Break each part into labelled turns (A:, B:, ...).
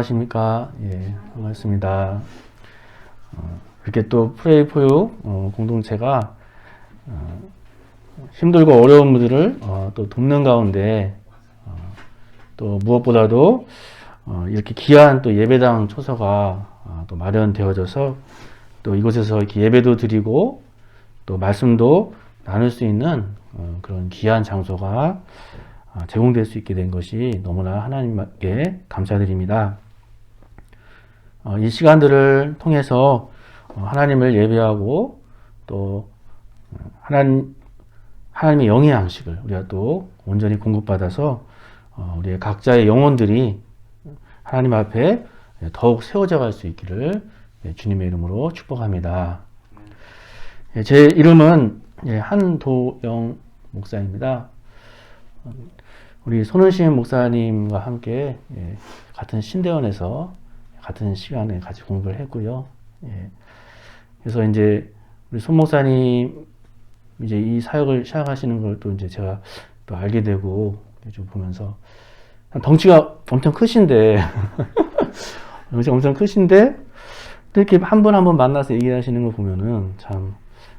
A: 안녕하십니까. 예, 반갑습니다. 이렇게 또 프레이 포유 공동체가 힘들고 어려운 분들을 또 돕는 가운데 또 무엇보다도 이렇게 귀한 또 예배당 초소가 또 마련되어져서 또 이곳에서 이렇게 예배도 드리고 또 말씀도 나눌 수 있는 그런 귀한 장소가 제공될 수 있게 된 것이 너무나 하나님께 감사드립니다. 이 시간들을 통해서 하나님을 예배하고 또 하나님의 영의 양식을 우리가 또 온전히 공급받아서 우리의 각자의 영혼들이 하나님 앞에 더욱 세워져 갈 수 있기를 주님의 이름으로 축복합니다. 제 이름은 한도영 목사입니다. 우리 손은심 목사님과 함께 같은 신대원에서 같은 시간에 같이 공부를 했고요. 그래서 이제 우리 손 목사님 이제 이 사역을 시작하시는 걸 또 이제 제가 또 알게 되고 좀 보면서 덩치가 엄청 크신데 덩치가 엄청 크신데 이렇게 한 분 한 분 만나서 얘기하시는 거 보면은 참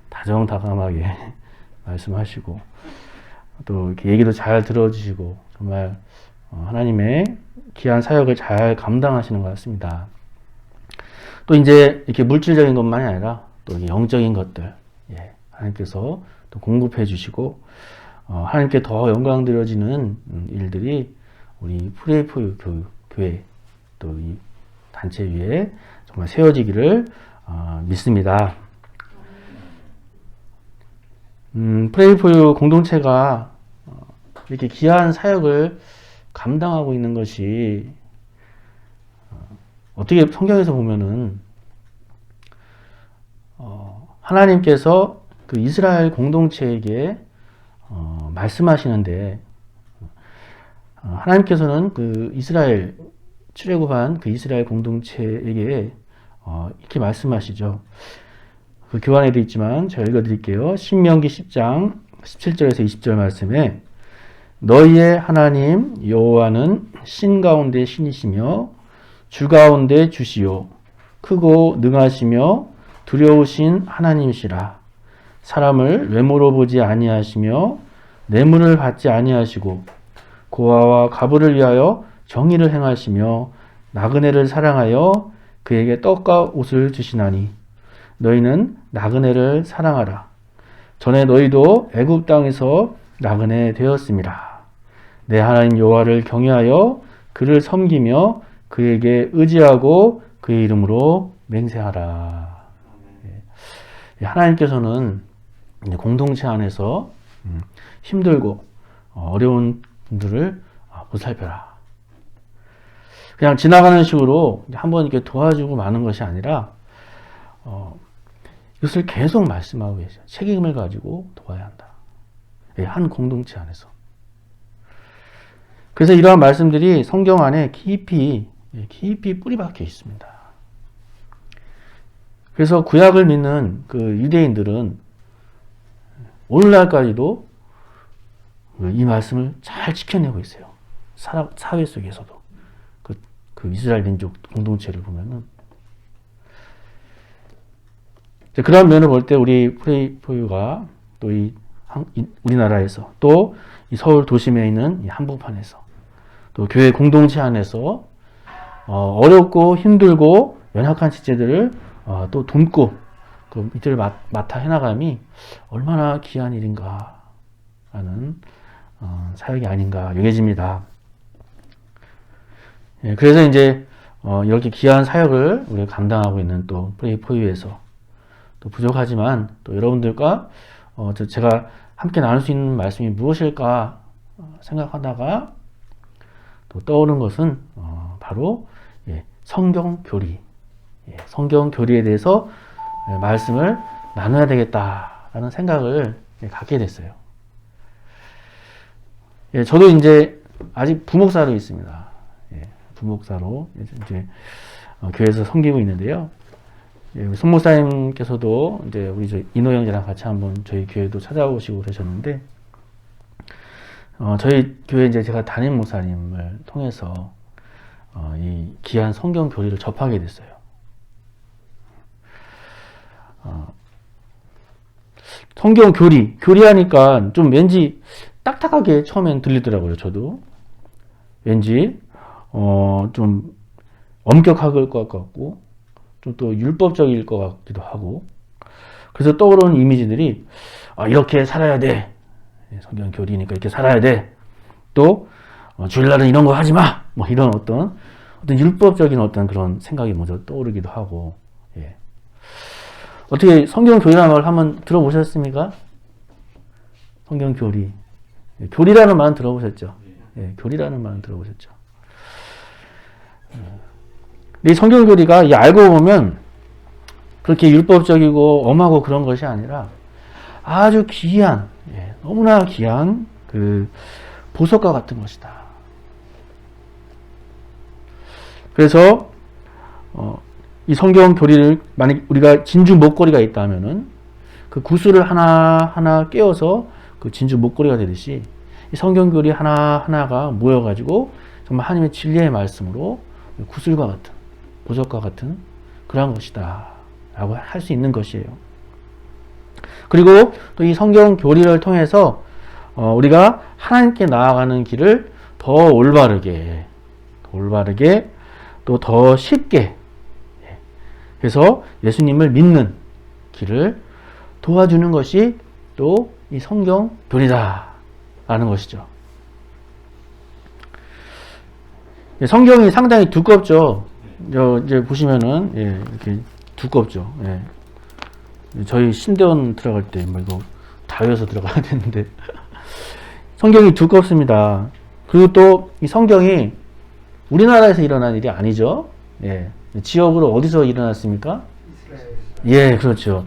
A: 다정다감하게 말씀하시고 또 이렇게 얘기도 잘 들어주시고 정말 하나님의 귀한 사역을 잘 감당하시는 것 같습니다. 또 이제 이렇게 물질적인 것만이 아니라 또 영적인 것들 하나님께서 또 공급해 주시고 하나님께 더 영광 드려지는 일들이 우리 프레이 포유 교회 또 이 단체 위에 정말 세워지기를 믿습니다. 프레이 포유 공동체가 이렇게 귀한 사역을 감당하고 있는 것이 어떻게 성경에서 보면은 하나님께서 그 이스라엘 공동체에게 말씀하시는데 하나님께서는 그 이스라엘 출애굽한 그 이스라엘 공동체에게 이렇게 말씀하시죠. 그 교환에도 있지만 제가 읽어드릴게요. 신명기 10장 17절에서 20절 말씀에 너희의 하나님 여호와는 신 가운데 신이시며 주 가운데 주시요 크고 능하시며 두려우신 하나님이시라. 사람을 외모로 보지 아니하시며 뇌물을 받지 아니하시고 고아와 가부를 위하여 정의를 행하시며 나그네를 사랑하여 그에게 떡과 옷을 주시나니 너희는 나그네를 사랑하라. 전에 너희도 애굽 땅에서 나그네 되었습니다. 내 하나님 여호와를 경외하여 그를 섬기며 그에게 의지하고 그의 이름으로 맹세하라. 하나님께서는 공동체 안에서 힘들고 어려운 분들을 보살펴라. 그냥 지나가는 식으로 한번 이렇게 도와주고 마는 것이 아니라 이것을 계속 말씀하고 계세요. 책임을 가지고 도와야 한다. 한 공동체 안에서. 그래서 이러한 말씀들이 성경 안에 깊이 뿌리박혀 있습니다. 그래서 구약을 믿는 그 유대인들은 오늘날까지도 이 말씀을 잘 지켜내고 있어요. 사회 속에서도. 그 이스라엘 민족 공동체를 보면은. 그런 면을 볼 때 우리 프레이 포유가 또 우리나라에서 또 이 서울 도심에 있는 이 한복판에서 또 교회 공동체 안에서 어렵고 힘들고 연약한 지체들을 또 돕고 그 이들을 맡아 해나감이 얼마나 귀한 일인가 라는 사역이 아닌가 여겨집니다. 그래서 이제 이렇게 귀한 사역을 우리가 감당하고 있는 또 프레이 포유에서 또 부족하지만 또 여러분들과 제가 함께 나눌 수 있는 말씀이 무엇일까 생각하다가 또 떠오른 것은 바로 성경 교리, 성경 교리에 대해서 말씀을 나눠야 되겠다라는 생각을 갖게 됐어요. 저도 이제 아직 부목사로 있습니다. 부목사로 이제 교회에서 섬기고 있는데요. 손 목사님께서도 이제 우리 인호 형제랑 같이 한번 저희 교회도 찾아오시고 그러셨는데 저희 교회 이제 제가 담임 목사님을 통해서 이 귀한 성경 교리를 접하게 됐어요. 성경 교리하니까 좀 왠지 딱딱하게 처음엔 들리더라고요. 저도 왠지 좀 엄격할 것 같고 좀 또 율법적일 것 같기도 하고, 그래서 떠오르는 이미지들이 이렇게 살아야 돼. 성경 교리니까 이렇게 살아야 돼. 또 주일날은 이런 거 하지 마. 뭐 이런 어떤 율법적인 어떤 그런 생각이 먼저 떠오르기도 하고. 예. 어떻게 성경 교리라는 말 한번 들어보셨습니까? 성경 교리. 예, 교리라는 말은 들어보셨죠? 예, 교리라는 말은 들어보셨죠? 이 성경 교리가 알고 보면 그렇게 율법적이고 엄하고 그런 것이 아니라 아주 귀한, 너무나 귀한 그 보석과 같은 것이다. 그래서 이 성경 교리를 만약 우리가 진주 목걸이가 있다면은 그 구슬을 하나 깨어서 그 진주 목걸이가 되듯이 이 성경 교리 하나하나가 모여가지고 정말 하나님의 진리의 말씀으로 구슬과 같은, 보석과 같은 그러한 것이다 라고 할 수 있는 것이에요. 그리고 또 이 성경 교리를 통해서 우리가 하나님께 나아가는 길을 더 올바르게 또 더 쉽게, 그래서 예수님을 믿는 길을 도와주는 것이 또 이 성경 교리다 라는 것이죠. 성경이 상당히 두껍죠. 이제 보시면은 이렇게 두껍죠. 저희 신대원 들어갈 때 뭐 이거 다 외워서 들어가야 되는데 성경이 두껍습니다. 그리고 또 이 성경이 우리나라에서 일어난 일이 아니죠. 지역으로 어디서 일어났습니까? 예, 그렇죠.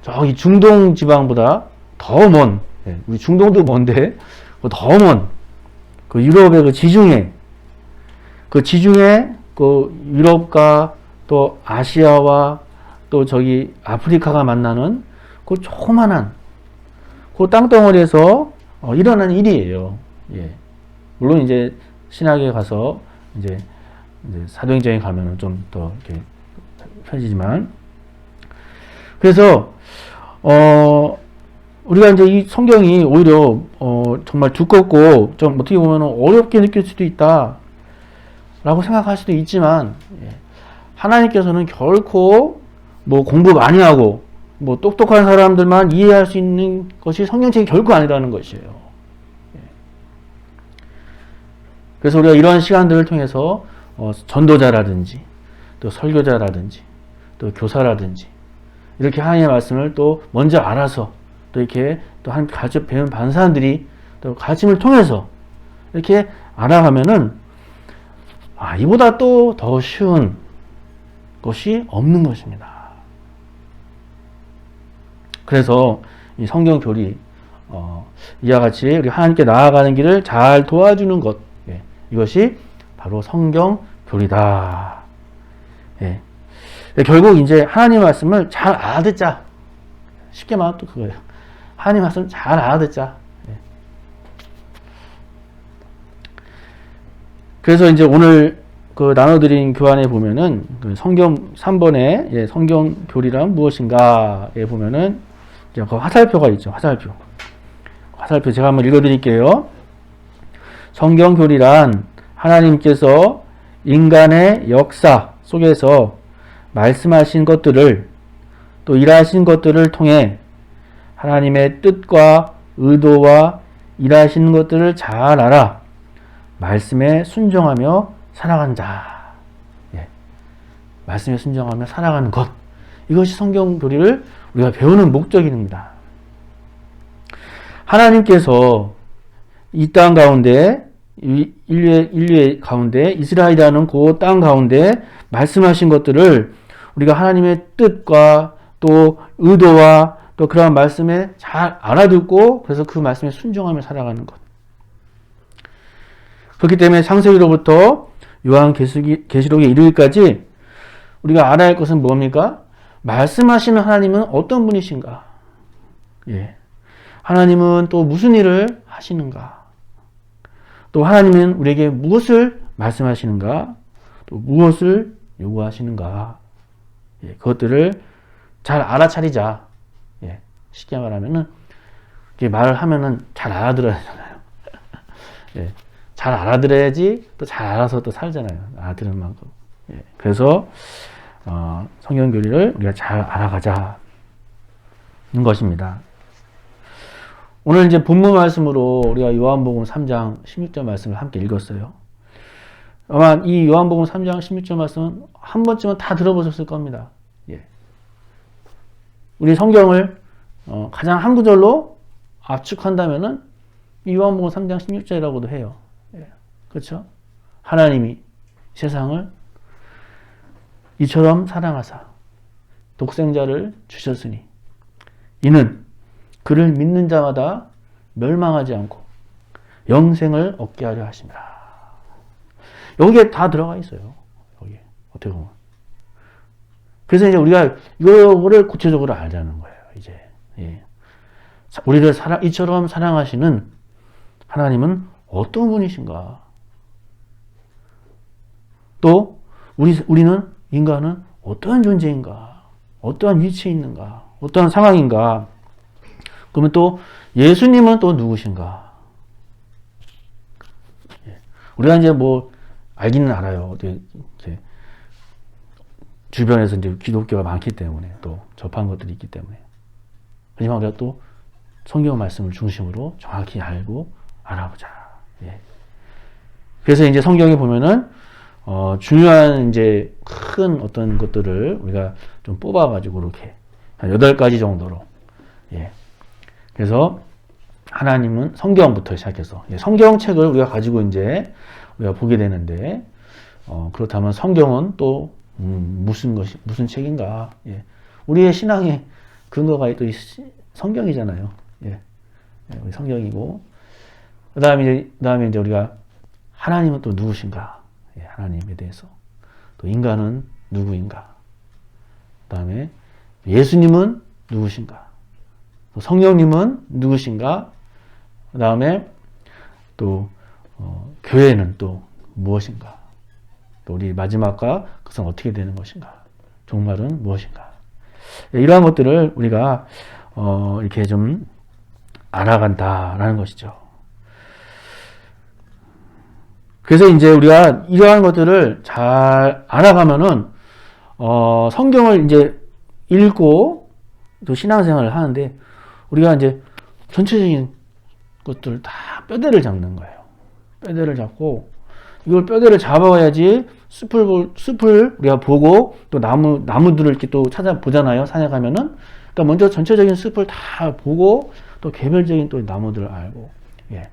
A: 저기 중동 지방보다 더 먼, 우리 중동도 먼데 더 먼 그 유럽의 그 지중해 그 유럽과 또 아시아와 또 저기 아프리카가 만나는 그 조그만한 그 땅덩어리에서 일어난 일이에요. 물론 이제 신학에 가서 이제 사도행전에 가면은 좀 더 이렇게 펴지지만, 그래서 우리가 이제 이 성경이 오히려 정말 두껍고 좀 어떻게 보면 어렵게 느낄 수도 있다 라고 생각할 수도 있지만, 하나님께서는 결코 뭐 공부 많이 하고 뭐 똑똑한 사람들만 이해할 수 있는 것이 성경책이 결코 아니라는 것이에요. 그래서 우리가 이러한 시간들을 통해서 전도자라든지 또 설교자라든지 또 교사라든지 이렇게 하나님의 말씀을 또 먼저 알아서 또 이렇게 또 하나님 가르쳐 배운 반사들이 또 가르침을 통해서 이렇게 알아가면은 이보다 또 더 쉬운 것이 없는 것입니다. 그래서 이 성경 교리 이와 같이 우리 하나님께 나아가는 길을 잘 도와주는 것, 이것이 바로 성경 교리다. 결국 이제 하나님 말씀을 잘 알아듣자. 쉽게 말하면 또 그거예요. 하나님 말씀 잘 알아듣자. 그래서 이제 오늘 그 나눠드린 교환에 보면은 그 성경 3번에 성경 교리란 무엇인가에 보면은 이제 그 화살표가 있죠. 화살표 제가 한번 읽어드릴게요. 성경 교리란 하나님께서 인간의 역사 속에서 말씀하신 것들을 또 일하신 것들을 통해 하나님의 뜻과 의도와 일하시는 것들을 잘 알아 말씀에 순종하며 살아가는 자. 말씀에 순종하며 살아가는 것. 이것이 성경 교리를 우리가 배우는 목적입니다. 하나님께서 이 땅 가운데 인류의 가운데 이스라엘이라는 그 땅 가운데 말씀하신 것들을 우리가 하나님의 뜻과 또 의도와 또 그러한 말씀에 잘 알아듣고 그래서 그 말씀에 순종하며 살아가는 것. 그렇기 때문에 창세기로부터 요한계시록에 이르기까지 우리가 알아야 할 것은 뭡니까? 말씀하시는 하나님은 어떤 분이신가? 하나님은 또 무슨 일을 하시는가? 또 하나님은 우리에게 무엇을 말씀하시는가? 또 무엇을 요구하시는가. 예, 그것들을 잘 알아차리자. 예, 쉽게 말하면은, 이렇게 말을 하면은 잘 알아들어야 되잖아요. 예, 잘 알아들어야지 또 잘 알아서 또 살잖아요. 알아들은 만큼. 예, 그래서, 성경 교리를 우리가 잘 알아가자는 것입니다. 오늘 이제 본문 말씀으로 우리가 요한복음 3장 16절 말씀을 함께 읽었어요. 아마 이 요한복음 3장 16절 말씀은 한 번쯤은 다 들어보셨을 겁니다. 예. 우리 성경을 가장 한 구절로 압축한다면은 이 요한복음 3장 16절이라고도 해요. 예. 그렇죠? 하나님이 세상을 이처럼 사랑하사 독생자를 주셨으니 이는 그를 믿는 자마다 멸망하지 않고 영생을 얻게 하려 하심이라. 여기에 다 들어가 있어요. 여기 어떻게 보면. 그래서 이제 우리가 이거를 구체적으로 알자는 거예요. 이제 예. 우리를 이처럼 사랑하시는 하나님은 어떤 분이신가? 또 우리는 인간은 어떠한 존재인가? 어떠한 위치에 있는가? 어떠한 상황인가? 그러면 또 예수님은 또 누구신가? 예. 우리가 이제 뭐 알기는 알아요. 이제 주변에서 이제 기독교가 많기 때문에 또 접한 것들이 있기 때문에. 하지만 우리가 또 성경 말씀을 중심으로 정확히 알고 알아보자. 예. 그래서 이제 성경에 보면은 중요한 이제 큰 어떤 것들을 우리가 좀 뽑아가지고 이렇게 한 8가지 정도로. 예. 그래서 하나님은 성경부터 시작해서 성경책을 우리가 가지고 이제 우리가 보게 되는데 그렇다면 성경은 또 무슨 책인가? 예. 우리의 신앙의 근거가 또 성경이잖아요. 예. 예, 우리 성경이고 그다음에 이제 우리가 하나님은 또 누구신가? 예, 하나님에 대해서 또 인간은 누구인가? 그다음에 예수님은 누구신가? 또 성령님은 누구신가? 그다음에 또 교회는 또 무엇인가? 또 우리 마지막과 그것은 어떻게 되는 것인가? 종말은 무엇인가? 이러한 것들을 우리가 이렇게 좀 알아간다라는 것이죠. 그래서 이제 우리가 이러한 것들을 잘 알아가면은 성경을 이제 읽고 또 신앙생활을 하는데 우리가 이제 전체적인 것들 다 뼈대를 잡는 거예요. 뼈대를 잡고 이걸 뼈대를 잡아야지 숲을 우리가 보고 또 나무들을 이렇게 또 찾아보잖아요. 산에 가면은. 그러니까 먼저 전체적인 숲을 다 보고 또 개별적인 또 나무들을 알고, 예.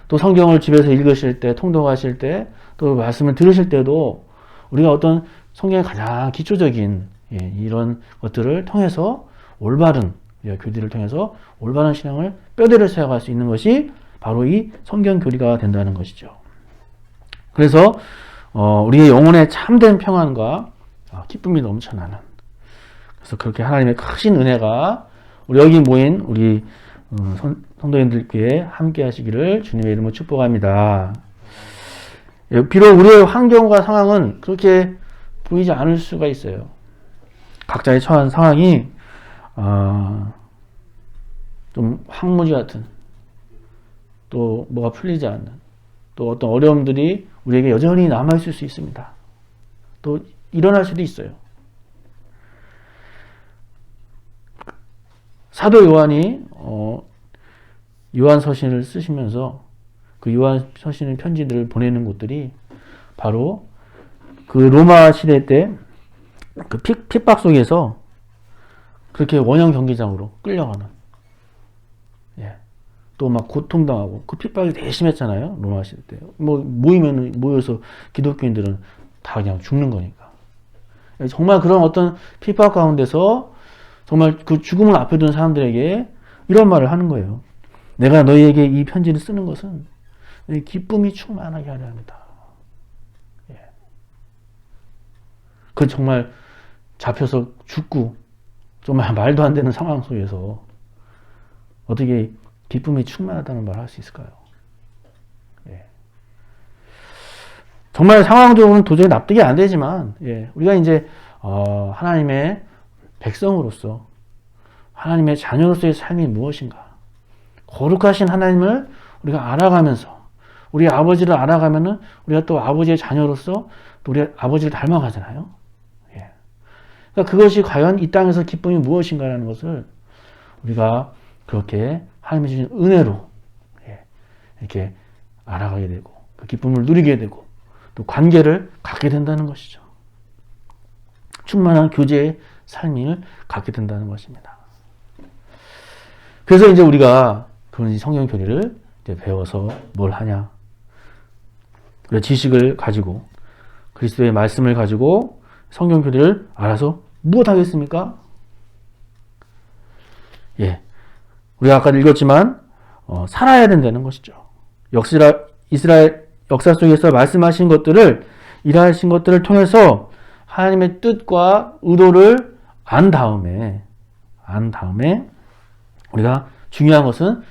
A: 또 성경을 집에서 읽으실 때, 통독하실 때, 또 말씀을 들으실 때도 우리가 어떤 성경의 가장 기초적인 이런 것들을 통해서 올바른 교리를 통해서 올바른 신앙을 뼈대를 세워갈 수 있는 것이 바로 이 성경 교리가 된다는 것이죠. 그래서 우리의 영혼에 참된 평안과 기쁨이 넘쳐나는, 그래서 그렇게 하나님의 크신 은혜가 우리 여기 모인 우리 성도님들께 함께 하시기를 주님의 이름으로 축복합니다. 비록 우리의 환경과 상황은 그렇게 보이지 않을 수가 있어요. 각자의 처한 상황이 좀 황무지 같은, 또 뭐가 풀리지 않는, 또 어떤 어려움들이 우리에게 여전히 남아있을 수 있습니다. 또 일어날 수도 있어요. 사도 요한이 요한서신을 쓰시면서 그 요한서신의 편지들을 보내는 곳들이 바로 그 로마 시대 때 그 핍박 속에서 그렇게 원형 경기장으로 끌려가는, 예. 또 막 고통당하고, 그 핍박이 되게 심했잖아요. 로마 시대 때. 모여서 기독교인들은 다 그냥 죽는 거니까. 정말 그런 어떤 핍박 가운데서 정말 그 죽음을 앞에 둔 사람들에게 이런 말을 하는 거예요. 내가 너희에게 이 편지를 쓰는 것은 기쁨이 충만하게 하려 합니다. 예. 그 정말 잡혀서 죽고 정말 말도 안 되는 상황 속에서 어떻게 기쁨이 충만하다는 말을 할 수 있을까요? 예. 정말 상황적으로는 도저히 납득이 안 되지만, 우리가 이제, 하나님의 백성으로서, 하나님의 자녀로서의 삶이 무엇인가? 거룩하신 하나님을 우리가 알아가면서, 우리 아버지를 알아가면은, 우리가 또 아버지의 자녀로서, 또 우리 아버지를 닮아가잖아요. 그러니까 그것이 과연 이 땅에서 기쁨이 무엇인가라는 것을 우리가 그렇게 하나님이 주신 은혜로, 이렇게 알아가게 되고, 그 기쁨을 누리게 되고, 또 관계를 갖게 된다는 것이죠. 충만한 교제의 삶을 갖게 된다는 것입니다. 그래서 이제 우리가 그런 성경 교리를 이제 배워서 뭘 하냐? 우리가 지식을 가지고 그리스도의 말씀을 가지고 성경 교리를 알아서 무엇 하겠습니까? 우리가 아까 읽었지만 살아야 된다는 것이죠. 이스라엘 역사 속에서 말씀하신 것들을, 일하신 것들을 통해서 하나님의 뜻과 의도를 안 다음에 우리가 중요한 것은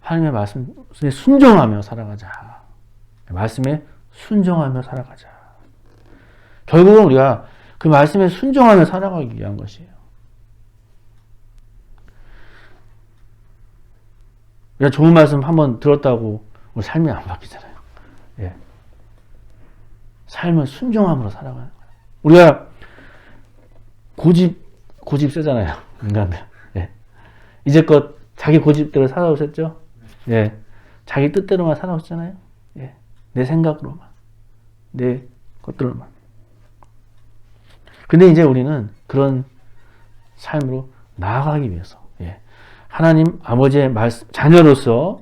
A: 하나님의 말씀에 순종하며 살아가자. 말씀에 순종하며 살아가자. 결국은 우리가 그 말씀에 순종하며 살아가기 위한 것이에요. 우리가 좋은 말씀 한번 들었다고 우리 삶이 안 바뀌잖아요. 삶은 순종함으로 살아가는 거예요. 우리가 고집 세잖아요. 인간들. 이제껏 자기 고집대로 살아오셨죠? 자기 뜻대로만 살아오셨잖아요. 내 생각으로만. 내 것들로만. 근데 이제 우리는 그런 삶으로 나아가기 위해서, 하나님 아버지의 말씀, 자녀로서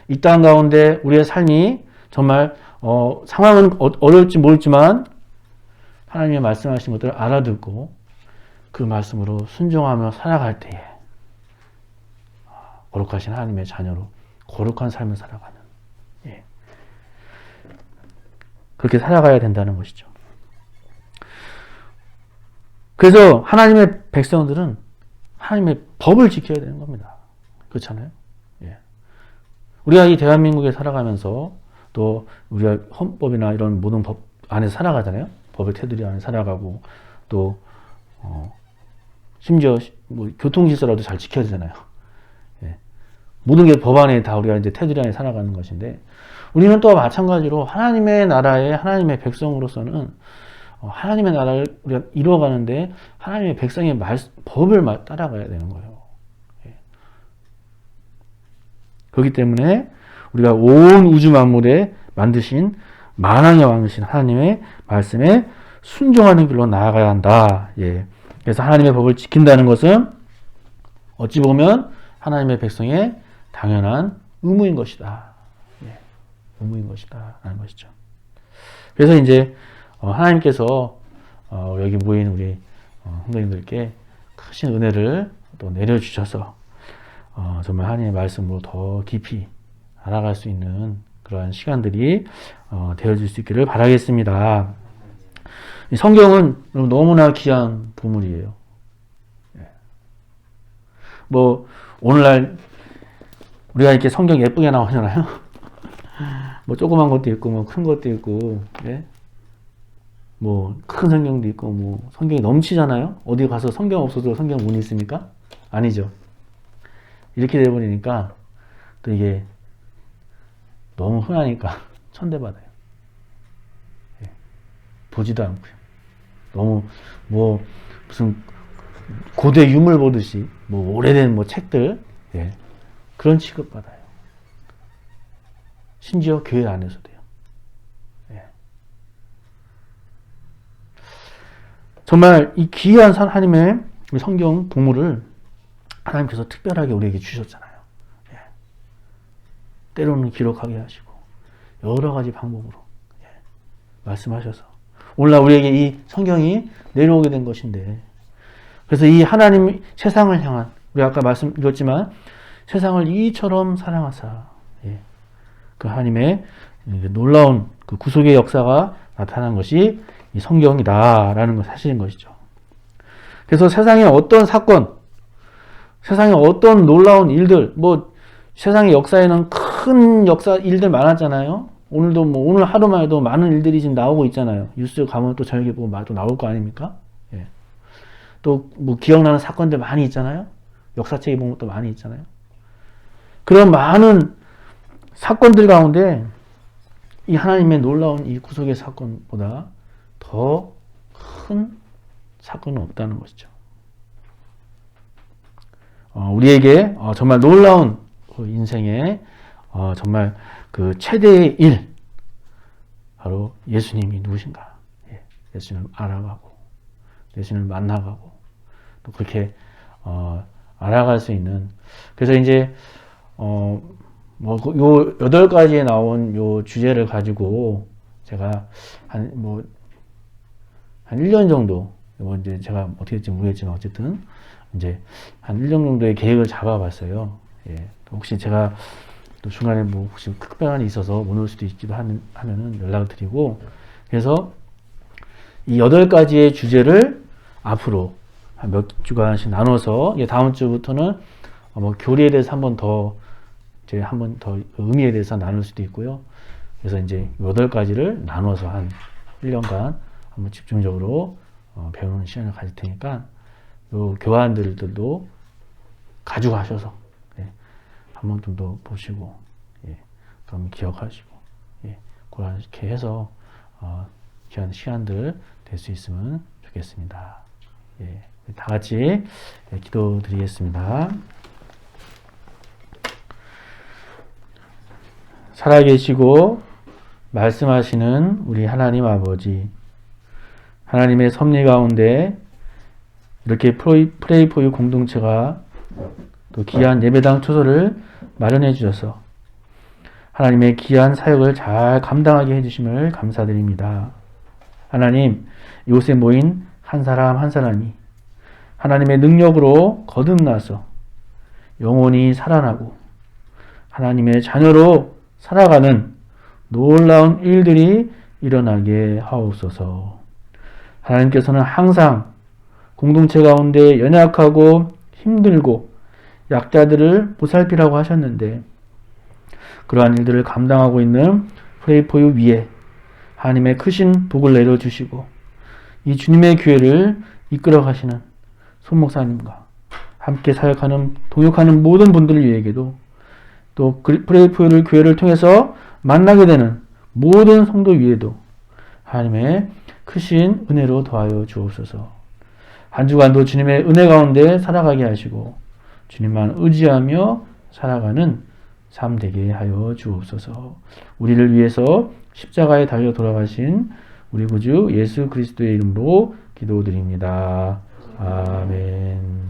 A: 이 땅 가운데 우리의 삶이 정말, 상황은 어려울지 모르지만 하나님의 말씀하신 것들을 알아듣고 그 말씀으로 순종하며 살아갈 때에 거룩하신 하나님의 자녀로 거룩한 삶을 살아가는, 그렇게 살아가야 된다는 것이죠. 그래서 하나님의 백성들은 하나님의 법을 지켜야 되는 겁니다. 그렇잖아요? 우리가 이 대한민국에 살아가면서 또 우리가 헌법이나 이런 모든 법 안에서 살아가잖아요. 법의 테두리 안에 살아가고 또 심지어 뭐 교통질서라도 잘 지켜야 되잖아요. 모든 게 법 안에 다 우리가 이제 테두리 안에 살아가는 것인데, 우리는 또 마찬가지로 하나님의 나라의 하나님의 백성으로서는 하나님의 나라를 우리가 이루어가는데 하나님의 백성의 법을 따라가야 되는 거예요. 그렇기 때문에 우리가 온 우주 만물에 만드신 만왕의 왕이신 하나님의 말씀에 순종하는 길로 나아가야 한다. 그래서 하나님의 법을 지킨다는 것은 어찌 보면 하나님의 백성의 당연한 의무인 것이다. 의무인 것이다. 라는 것이죠. 그래서 이제 하나님께서 여기 모인 우리 성도님들께 크신 은혜를 또 내려주셔서 정말 하나님의 말씀으로 더 깊이 알아갈 수 있는 그러한 시간들이 되어질 수 있기를 바라겠습니다. 이 성경은 너무나 귀한 보물이에요. 뭐 오늘날 우리가 이렇게 성경 예쁘게 나오잖아요. 뭐 조그만 것도 있고 뭐 큰 것도 있고, 뭐 큰 성경도 있고, 뭐 성경이 넘치잖아요. 어디 가서 성경 없어도 성경 문 있습니까? 아니죠. 이렇게 돼버리니까 또 이게 너무 흔하니까 천대받아요. 보지도 않고요. 너무 뭐 무슨 고대 유물 보듯이 뭐 오래된 뭐 책들, 그런 취급받아요. 심지어 교회 안에서도요. 정말 이 귀한 하나님의 성경 보물을 하나님께서 특별하게 우리에게 주셨잖아요. 때로는 기록하게 하시고 여러 가지 방법으로 말씀하셔서 오늘날 우리에게 이 성경이 내려오게 된 것인데, 그래서 이 하나님 세상을 향한, 우리 아까 말씀드렸지만 세상을 이처럼 사랑하사, 그 하나님의 놀라운 그 구속의 역사가 나타난 것이 이 성경이다라는 것 사실인 것이죠. 그래서 세상의 어떤 사건, 세상에 어떤 놀라운 일들, 뭐 세상의 역사에는 큰 역사 일들 많았잖아요. 오늘도 뭐 오늘 하루만 해도 많은 일들이 지금 나오고 있잖아요. 뉴스 가면 또 저녁에 보면 또 나올 거 아닙니까? 예. 또 뭐 기억나는 사건들 많이 있잖아요. 역사책에 보면 또 많이 있잖아요. 그런 많은 사건들 가운데 이 하나님의 놀라운 이 구속의 사건보다 더 큰 사건은 없다는 것이죠. 우리에게 정말 놀라운 인생의 정말 그 최대의 일, 바로 예수님이 누구신가? 예, 예수님을 알아가고 예수님을 만나가고 또 그렇게 알아갈 수 있는. 그래서 이제 요 8가지에 나온 요 주제를 가지고 제가 한 1년 정도, 이제 제가 어떻게 될지 모르겠지만 어쨌든 이제 한 1년 정도의 계획을 잡아봤어요. 예. 혹시 제가 또 중간에 뭐 혹시 특별한 일이 있어서 못 올 수도 있기도 하면은 연락을 드리고, 그래서 이 8가지의 주제를 앞으로 한 몇 주간씩 나눠서 다음 주부터는 뭐 교리에 대해서 한 번 더 의미에 대해서 나눌 수도 있고요. 그래서 이제 8가지를 나눠서 한 1년간 한번 집중적으로 배우는 시간을 가질 테니까 요 교환들도 가져가셔서 한번 좀 더 보시고 그럼 기억하시고 그렇게 해서 귀한 시간들 될 수 있으면 좋겠습니다. 다 같이 기도드리겠습니다. 살아계시고 말씀하시는 우리 하나님 아버지, 하나님의 섭리 가운데 이렇게 프레이 포유 공동체가 또 귀한 예배당 초소를 마련해 주셔서 하나님의 귀한 사역을 잘 감당하게 해주심을 감사드립니다. 하나님, 이곳에 모인 한 사람 한 사람이 하나님의 능력으로 거듭나서 영혼이 살아나고 하나님의 자녀로 살아가는 놀라운 일들이 일어나게 하옵소서. 하나님께서는 항상 공동체 가운데 연약하고 힘들고 약자들을 보살피라고 하셨는데, 그러한 일들을 감당하고 있는 프레이포유 위에 하나님의 크신 복을 내려주시고 이 주님의 교회를 이끌어 가시는 손 목사님과 함께 사역하는 동역하는 모든 분들 위에게도, 또 프레이포유 교회를 통해서 만나게 되는 모든 성도 위에도 하나님의 크신 은혜로 더하여 주옵소서. 한 주간도 주님의 은혜 가운데 살아가게 하시고 주님만 의지하며 살아가는 삶 되게 하여 주옵소서. 우리를 위해서 십자가에 달려 돌아가신 우리 구주 예수 그리스도의 이름으로 기도드립니다. 아멘.